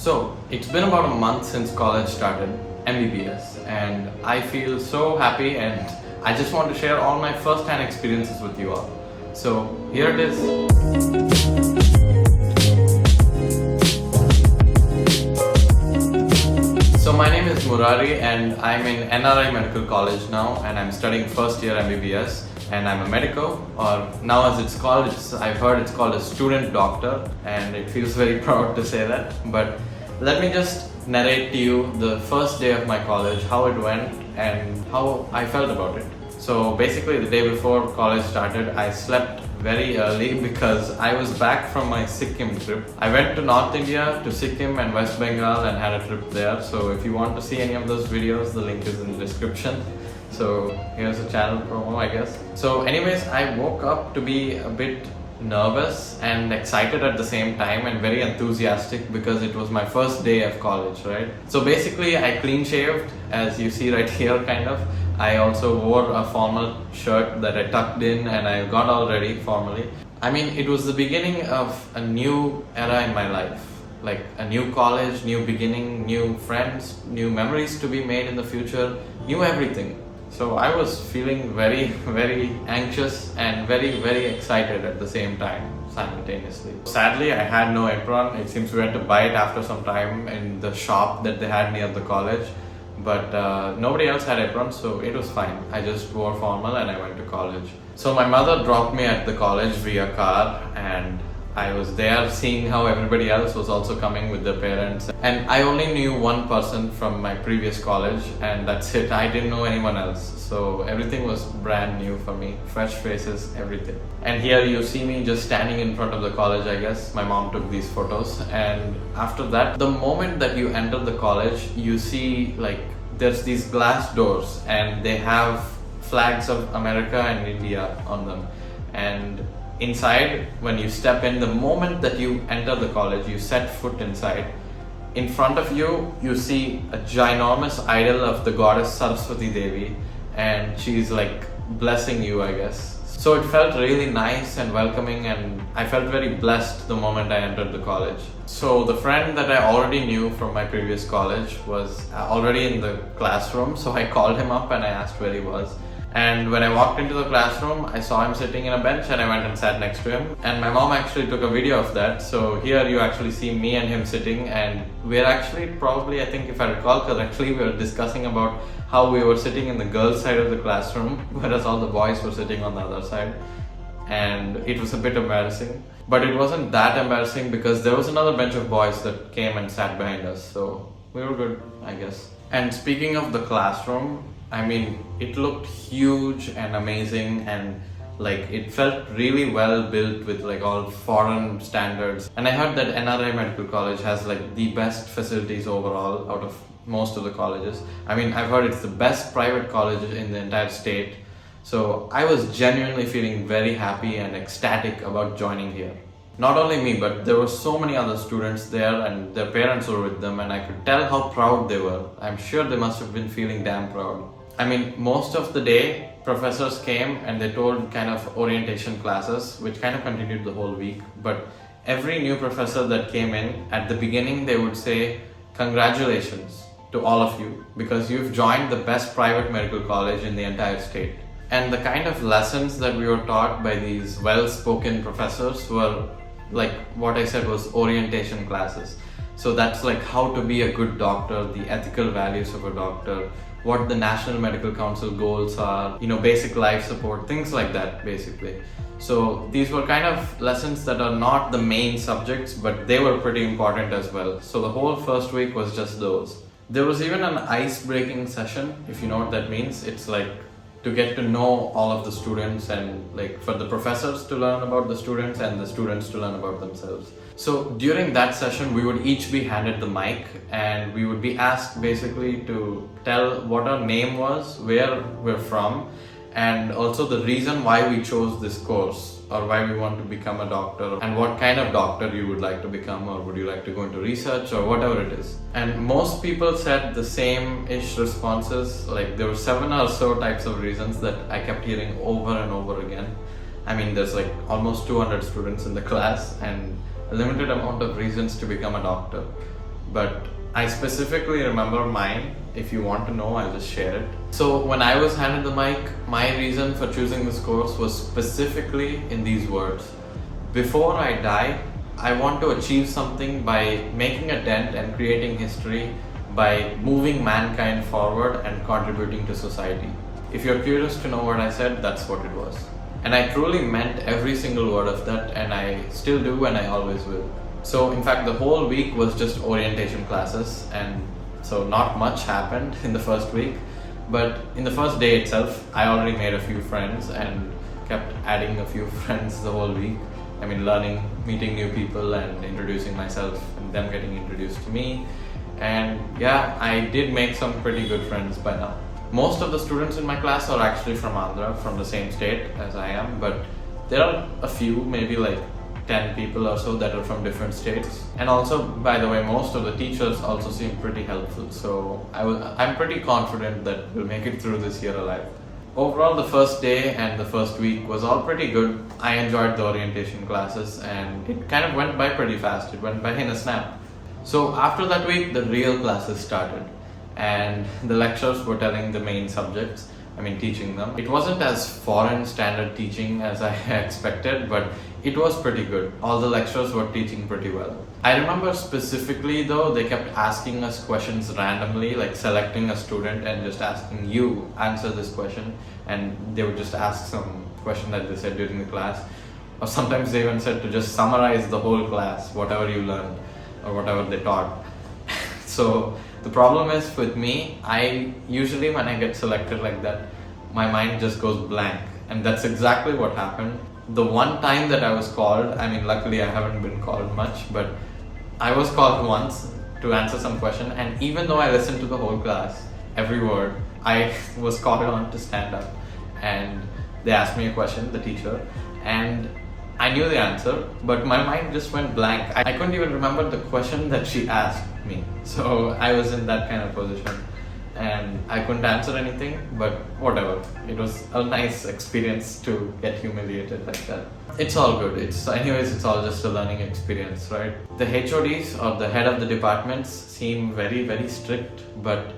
So, it's been about a month since college started, MBBS, and I feel so happy and I just want to share all my first-hand experiences with you all. So, here it is. So my name is Murari and I'm in NRI Medical College now and I'm studying first year MBBS and I'm a medico, or now as it's called, I've heard it's called a student doctor, and it feels very proud to say that. But let me just narrate to you the first day of my college, how it went and how I felt about it. So basically the day before college started, I slept very early because I was back from my Sikkim trip. I went to North India, to Sikkim and West Bengal and had a trip there. So if you want to see any of those videos, the link is in the description. So here's a channel promo, I guess. So anyways, I woke up to be a bit nervous and excited at the same time and very enthusiastic because it was my first day of college, right? So basically I clean shaved, as you see right here kind of. I also wore a formal shirt that I tucked in and I got all ready formally. I mean, it was the beginning of a new era in my life. Like a new college, new beginning, new friends, new memories to be made in the future, new everything. So I was feeling very, very anxious and very, very excited at the same time, simultaneously. Sadly, I had no apron. It seems we had to buy it after some time in the shop that they had near the college. But nobody else had aprons, so it was fine. I just wore formal and I went to college. So my mother dropped me at the college via car and I was there seeing how everybody else was also coming with their parents. And I only knew one person from my previous college and that's it. I didn't know anyone else. So everything was brand new for me. Fresh faces, everything. And here you see me just standing in front of the college, I guess. My mom took these photos. And after that, the moment that you enter the college, you see like there's these glass doors and they have flags of America and India on them. And inside, when you step in, the moment that you enter the college, you set foot inside, in front of you, you see a ginormous idol of the goddess Saraswati Devi, and she's like blessing you, I guess. So it felt really nice and welcoming, and I felt very blessed the moment I entered the college. So the friend that I already knew from my previous college was already in the classroom, so I called him up and I asked where he was. And when I walked into the classroom, I saw him sitting in a bench and I went and sat next to him. And my mom actually took a video of that. So here you actually see me and him sitting, and we're actually probably, I think if I recall correctly, we were discussing about how we were sitting in the girls' side of the classroom, whereas all the boys were sitting on the other side. And it was a bit embarrassing. But it wasn't that embarrassing because there was another bench of boys that came and sat behind us. So we were good, I guess. And speaking of the classroom, I mean, it looked huge and amazing, and like it felt really well built with like all foreign standards. And I heard that NRI Medical College has like the best facilities overall out of most of the colleges. I mean, I've heard it's the best private college in the entire state. So I was genuinely feeling very happy and ecstatic about joining here. Not only me, but there were so many other students there and their parents were with them, and I could tell how proud they were. I'm sure they must have been feeling damn proud. I mean, most of the day, professors came and they told kind of orientation classes, which kind of continued the whole week. But every new professor that came in, at the beginning, they would say, "Congratulations to all of you, because you've joined the best private medical college in the entire state." And the kind of lessons that we were taught by these well-spoken professors were like what I said was orientation classes. So that's like how to be a good doctor, the ethical values of a doctor, what the National Medical Council goals are, basic life support, things like that basically. So these were kind of lessons that are not the main subjects, but they were pretty important as well. So the whole first week was just those. There was even an ice-breaking session, if you know what that means. It's like to get to know all of the students and like for the professors to learn about the students and the students to learn about themselves. So during that session, we would each be handed the mic and we would be asked basically to tell what our name was, where we're from, and also the reason why we chose this course or why we want to become a doctor and what kind of doctor you would like to become, or would you like to go into research or whatever it is. And most people said the same-ish responses. Like there were 7 or so types of reasons that I kept hearing over and over again. I mean, there's like almost 200 students in the class and a limited amount of reasons to become a doctor. but I specifically remember mine. If you want to know, I'll just share it. So when I was handed the mic, my reason for choosing this course was specifically in these words: before I die, I want to achieve something by making a dent and creating history, by moving mankind forward and contributing to society. If you're curious to know what I said, that's what it was. And I truly meant every single word of that, and I still do and I always will. So in fact, the whole week was just orientation classes, and so not much happened in the first week. But in the first day itself, I already made a few friends and kept adding a few friends the whole week. I mean, learning, meeting new people and introducing myself and them getting introduced to me. And yeah, I did make some pretty good friends by now. Most of the students in my class are actually from Andhra, from the same state as I am, but there are a few, maybe like 10 people or so that are from different states. And also, by the way, most of the teachers also seem pretty helpful, so I'm pretty confident that we'll make it through this year alive. Overall, the first day and the first week was all pretty good. I enjoyed the orientation classes and it kind of went by pretty fast. It went by in a snap. So after that week, the real classes started and the lecturers were telling the main subjects, teaching them. It wasn't as foreign standard teaching as I expected, but it was pretty good. All the lecturers were teaching pretty well. I remember specifically though, they kept asking us questions randomly, like selecting a student and just asking you answer this question, and they would just ask some question that they said during the class. Or sometimes they even said to just summarize the whole class, whatever you learned or whatever they taught. So the problem is with me, I usually when I get selected like that, my mind just goes blank, and that's exactly what happened. The one time that I was called, luckily I haven't been called much, but I was called once to answer some question, and even though I listened to the whole class, every word, I was called on to stand up, and they asked me a question, the teacher, and I knew the answer, but my mind just went blank. I couldn't even remember the question that she asked me. So I was in that kind of position and I couldn't answer anything, but whatever. It was a nice experience to get humiliated like that. It's all good. It's all just a learning experience, right? The HODs or the head of the departments seem very, very strict, but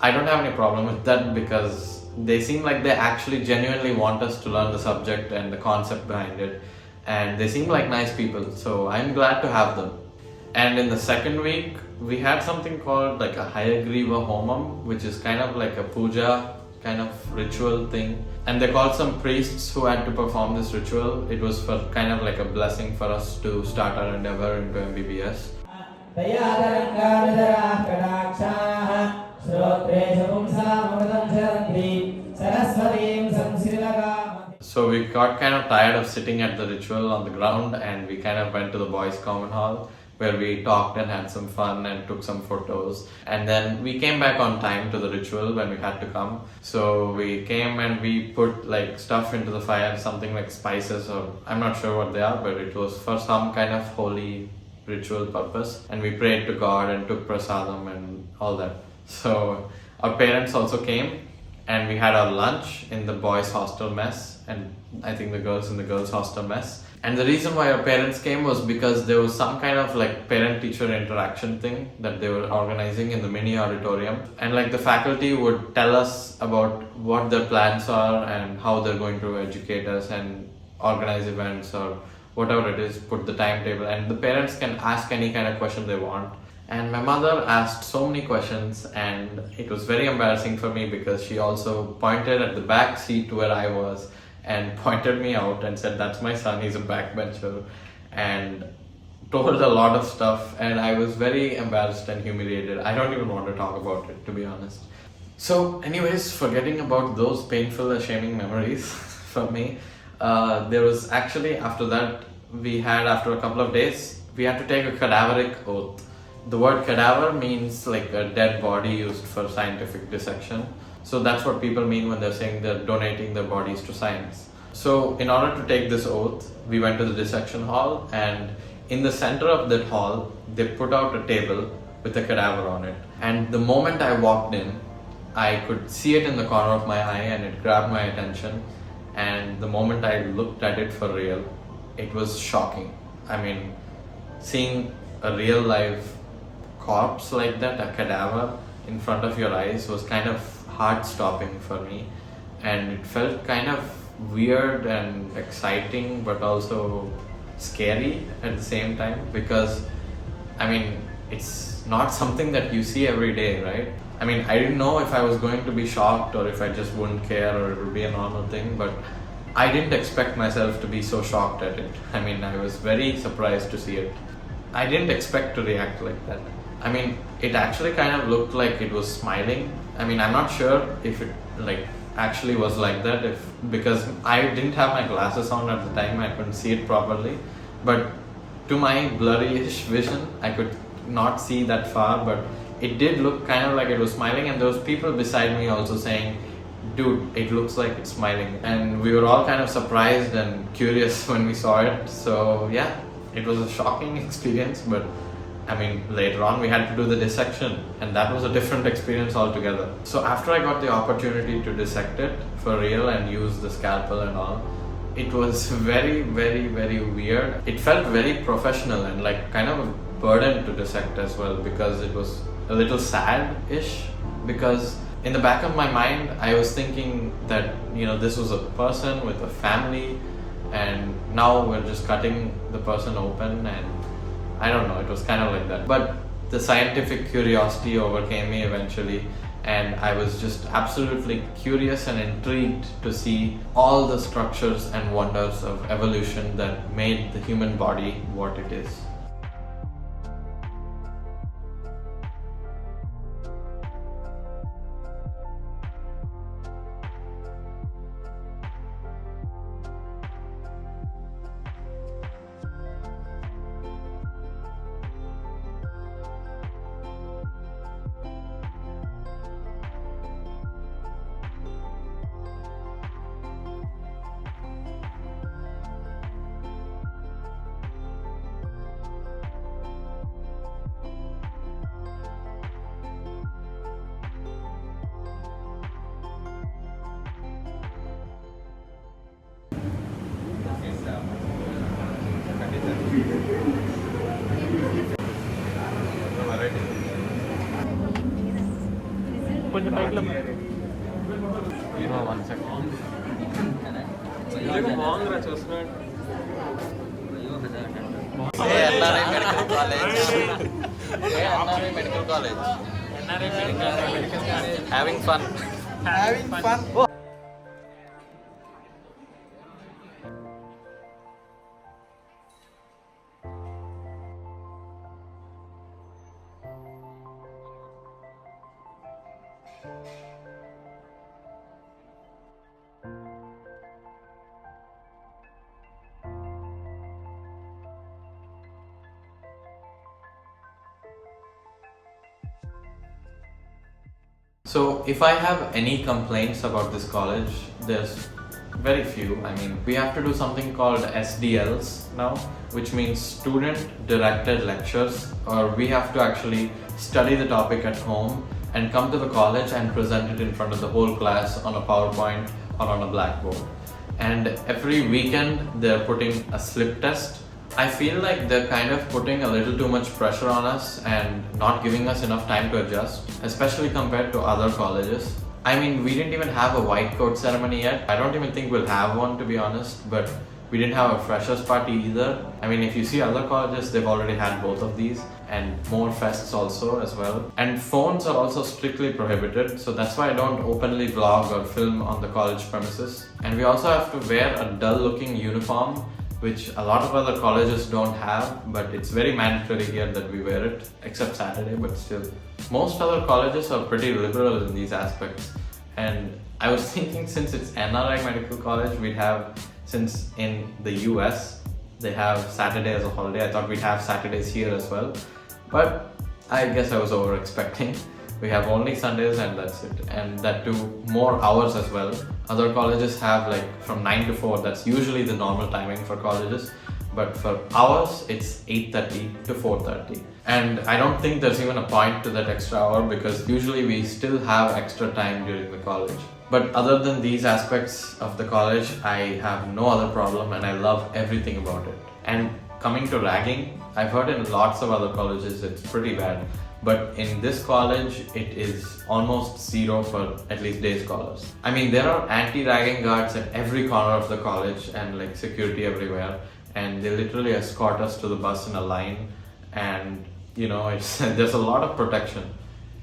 I don't have any problem with that because they seem like they actually genuinely want us to learn the subject and the concept behind it. And they seem like nice people, so I'm glad to have them. And in the second week, we had something called like a Hayagriva Homam, which is kind of like a puja kind of ritual thing. And they called some priests who had to perform this ritual. It was for kind of like a blessing for us to start our endeavor into MBBS. So we got kind of tired of sitting at the ritual on the ground, and we kind of went to the boys' common hall where we talked and had some fun and took some photos. And then we came back on time to the ritual when we had to come. So we came and we put like stuff into the fire, something like spices, or I'm not sure what they are, but it was for some kind of holy ritual purpose. And we prayed to God and took prasadam and all that. So our parents also came, and we had our lunch in the boys' hostel mess, and I think the girls in the girls' hostel mess. And the reason why our parents came was because there was some kind of like parent-teacher interaction thing that they were organizing in the mini auditorium. And like the faculty would tell us about what their plans are and how they're going to educate us and organize events or whatever it is, put the timetable. And the parents can ask any kind of question they want. And my mother asked so many questions, and it was very embarrassing for me because she also pointed at the back seat where I was and pointed me out and said, "That's my son, he's a backbencher," and told a lot of stuff, and I was very embarrassed and humiliated. I don't even want to talk about it, to be honest. So anyways, forgetting about those painful, shaming memories for me, there was actually after that, after a couple of days, we had to take a cadaveric oath. The word cadaver means like a dead body used for scientific dissection. So that's what people mean when they're saying they're donating their bodies to science. So in order to take this oath, we went to the dissection hall, and in the center of that hall, they put out a table with a cadaver on it. And the moment I walked in, I could see it in the corner of my eye, and it grabbed my attention. And the moment I looked at it for real, it was shocking. Seeing a real live corpse like that, a cadaver in front of your eyes, was kind of heart stopping for me, and it felt kind of weird and exciting but also scary at the same time, because I mean, it's not something that you see every day, right? I mean, I didn't know if I was going to be shocked or if I just wouldn't care or it would be a normal thing, but I didn't expect myself to be so shocked at it. I mean, I was very surprised to see it. I didn't expect to react like that. I mean, it actually kind of looked like it was smiling. I mean, I'm not sure if it actually was like that, because I didn't have my glasses on at the time, I couldn't see it properly. But to my blurry-ish vision, I could not see that far, but it did look kind of like it was smiling, and there was people beside me also saying, dude, it looks like it's smiling. And we were all kind of surprised and curious when we saw it. So yeah, it was a shocking experience, but I mean, later on we had to do the dissection, and that was a different experience altogether. So after I got the opportunity to dissect it for real and use the scalpel and all, it was very, very, very weird. It felt very professional and like kind of a burden to dissect as well, because it was a little sad-ish, because in the back of my mind I was thinking that, you know, this was a person with a family, and now we're just cutting the person open, and I don't know, it was kind of like that. But the scientific curiosity overcame me eventually, and I was just absolutely curious and intrigued to see all the structures and wonders of evolution that made the human body what it is. కొంచెం పైకి One second. బాగుందిరా చూస్తున్నాడు. Hey, NRI Medical College. Hey, NRI Medical College. NRI Medical College. Having fun. Having fun. So if I have any complaints about this college, there's very few. I mean, we have to do something called SDLs now, which means student directed lectures, or we have to actually study the topic at home and come to the college and present it in front of the whole class on a PowerPoint or on a blackboard. And every weekend they're putting a slip test. I feel like they're kind of putting a little too much pressure on us and not giving us enough time to adjust, especially compared to other colleges. I mean, we didn't even have a white coat ceremony yet. I don't even think we'll have one, to be honest, but we didn't have a freshers party either. I mean, if you see other colleges, they've already had both of these, and more fests also as well. And phones are also strictly prohibited, so that's why I don't openly vlog or film on the college premises. And we also have to wear a dull looking uniform, which a lot of other colleges don't have, but it's very mandatory here that we wear it, except Saturday, but still. Most other colleges are pretty liberal in these aspects, and I was thinking, since it's NRI Medical College, we'd have, since in the US they have Saturday as a holiday, I thought we'd have Saturdays here as well, but I guess I was over expecting. We have only Sundays and that's it, and that too more hours as well. Other colleges have like from 9 to 4, that's usually the normal timing for colleges, but for hours it's 8:30 to 4:30. And I don't think there's even a point to that extra hour, because usually we still have extra time during the college. But other than these aspects of the college, I have no other problem and I love everything about it. And coming to ragging, I've heard in lots of other colleges it's pretty bad. But in this college, it is almost zero for at least day scholars. I mean, there are anti-ragging guards at every corner of the college and like security everywhere, and they literally escort us to the bus in a line, and you know, it's there's a lot of protection.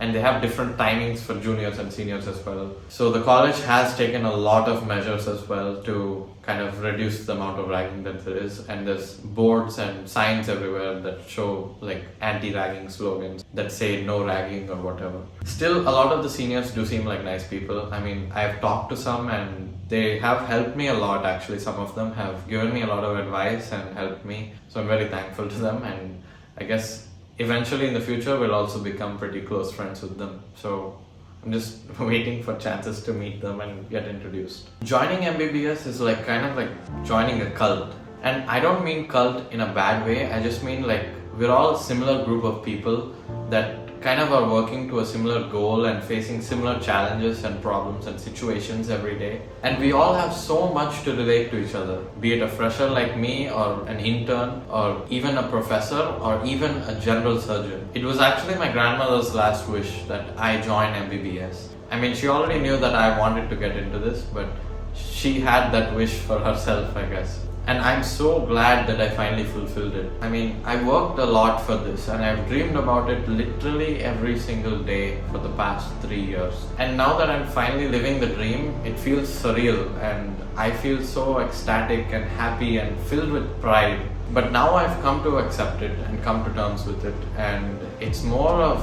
And they have different timings for juniors and seniors as well. So the college has taken a lot of measures as well to kind of reduce the amount of ragging that there is. And there's boards and signs everywhere that show like anti-ragging slogans that say no ragging or whatever. Still, a lot of the seniors do seem like nice people. I mean, I've talked to some and they have helped me a lot actually. Some of them have given me a lot of advice and helped me. So I'm very thankful to them, and I guess eventually in the future we'll also become pretty close friends with them. So I'm just waiting for chances to meet them and get introduced. Joining MBBS is like kind of like joining a cult. And I don't mean cult in a bad way, I just mean like we're all a similar group of people that kind of are working to a similar goal and facing similar challenges and problems and situations every day. And we all have so much to relate to each other, be it a fresher like me or an intern or even a professor or even a general surgeon. It was actually my grandmother's last wish that I join MBBS. I mean, she already knew that I wanted to get into this, but she had that wish for herself, I guess. And I'm so glad that I finally fulfilled it. I mean, I worked a lot for this and I've dreamed about it literally every single day for the past 3 years. And now that I'm finally living the dream, it feels surreal and I feel so ecstatic and happy and filled with pride. But now I've come to accept it and come to terms with it, and it's more of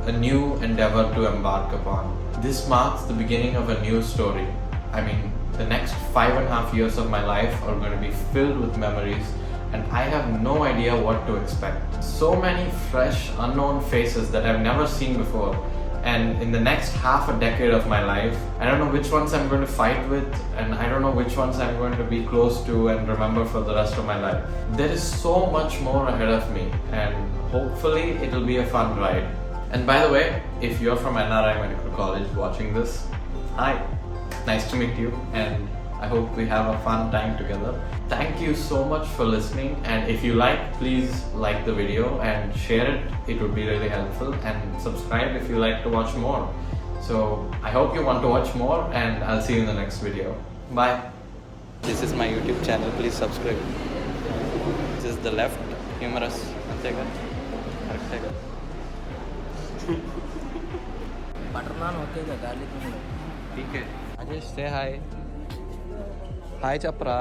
a new endeavor to embark upon. This marks the beginning of a new story. I mean, the next 5.5 years of my life are going to be filled with memories, and I have no idea what to expect. So many fresh, unknown faces that I've never seen before, and in the next half a decade of my life, I don't know which ones I'm going to fight with, and I don't know which ones I'm going to be close to and remember for the rest of my life. There is so much more ahead of me, and hopefully it'll be a fun ride. And by the way, if you're from NRI Medical College watching this, hi! Nice to meet you, and I hope we have a fun time together. Thank you so much for listening, and if you like, please like the video and share it. It would be really helpful, and subscribe if you like to watch more. So I hope you want to watch more, and I'll see you in the next video. Bye. This is my YouTube channel, please subscribe. This is the left, humorous. Butter naan होते हैं garlic में ठीक है. Ajesh, say hi. Hi, Chapra.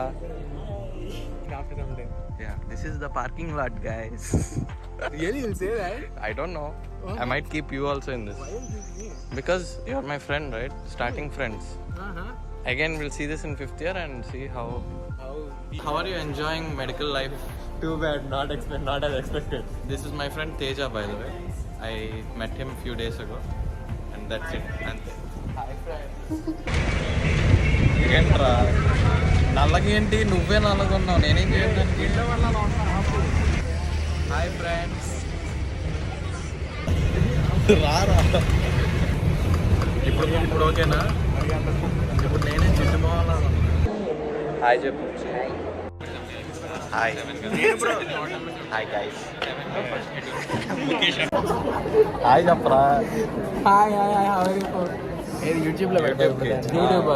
Yeah, this is the parking lot, guys. Really, you'll say that? I don't know. Huh? I might keep you also in this. Why will you say? Because you're my friend, right? Starting friends. Again, we'll see this in 5th year and see how. How are you enjoying medical life? Too bad, not as expected. This is my friend Teja, by the way. I met him a few days ago, and that's it. And Hi friends. ఏంట్రా నల్లగా ఏంటి నువ్వే నల్లగొన్నావు నేనేం చేయడానికి hi friends రారా ఇప్పుడు ఓకేనా ఇప్పుడు నేనే చిట్టుకోవాలా హాయ్ చెప్పు హాయ్ హాయ్ గైస్ హాయ్ చెప్పరా Hi, how are you? YouTube లో పెట్టారు. YouTube